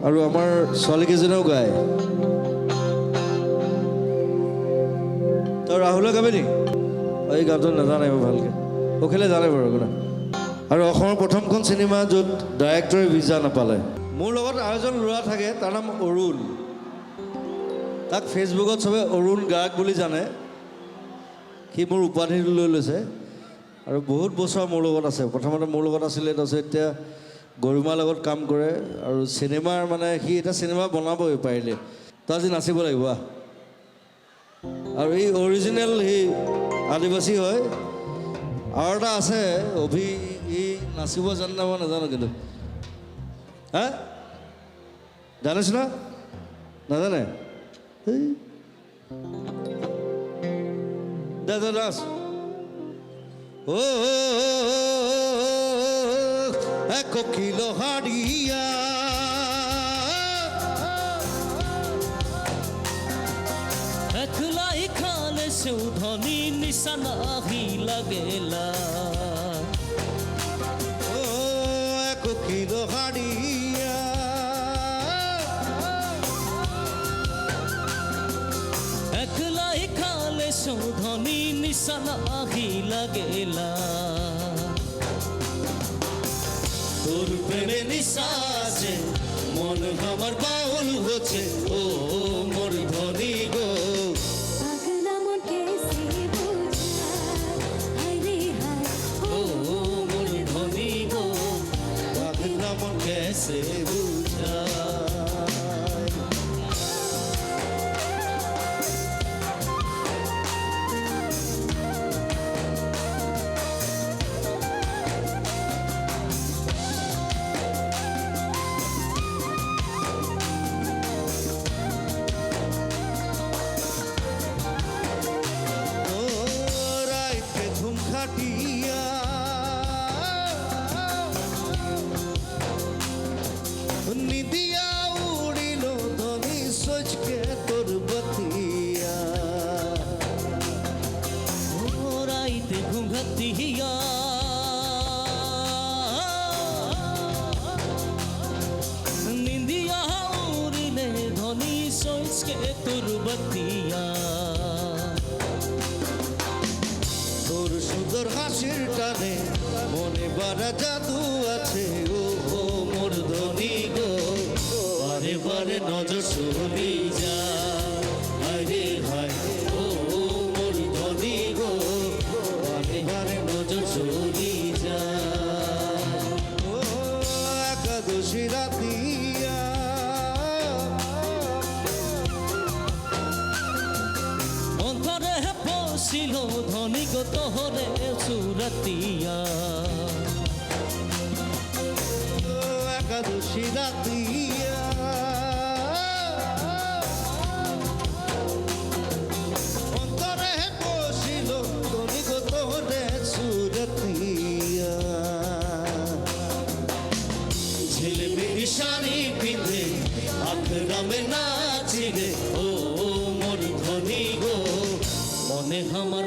আৰু আমাৰ ছোৱালীকেইজনেও গায়। তই ৰাহুলে গাবি নি? এই গানটো নাজানে ভালকৈ, অখিলে জানে বাৰু কথা। আৰু অসমৰ প্ৰথমখন চিনেমা য'ত ডাইৰেক্টৰে ভিজা নাপালে। মোৰ লগত আৰু এজন ল'ৰা থাকে, তাৰ নাম অৰুণ। তাক ফেচবুকত চবে অৰুণ গায়ক বুলি জানে। সি মোৰ উপাধিটো লৈ লৈছে আৰু বহুত বছৰ মোৰ লগত আছে। প্ৰথমতে মোৰ লগত আছিলে, তাৰপিছত এতিয়া গৰিমাৰ লগত কাম কৰে আৰু চিনেমাৰ মানে সি এটা চিনেমা বনাবই পাৰিলে। তই আজি নাচিব লাগিব আৰু এই অৰিজিনেল সি আদিবাসী হয়। আৰু এটা আছে অভি, ই নাচিব জানে না মই নাজানো, কিন্তু হা জানিছ না? নাজানে? দাস ও এক কিলো হাড়িয়া একলাই খালে সুধনি নিশানা হি লাগেলা ও এক কিলো হাড়িয়া একলাই খালে সুধনি নিশানা হি লাগেলা তোর প্রেমে নিশাছে মন আমার বাউল হচ্ছে ও মোর ধনী গো ও মোর ধনী গো পাগলা মন कैसे বুঝায়। নিদিয়া উড়িল ধনী সোচকে তোর বতিয়া রাইতে ঘুঙ্গতিয়া নিন্দিয়া উড়িলে ধনী সোচকে তোর বতিয়া তোর সুন্দর হাসির টানে মনে বাড়া জাদু আছে ও মোর ধনী গো বারে বারে নজর চলি যায় হায় হায় ও মোর ধনী গো বারে বারে নজর চলি যায় ও একাদশী রাতিয়া অন্তরে পশিল ধনী গো তোহরে সুরতিয়া একাদশী রাতিয়া অন্তরে বসিল ধনী গো তোরে সুরতিয়া ঝিলমিলি শাড়ি পিঁধে আখড়ামে নাচিরে ও মোর ধনী গো মনে আমার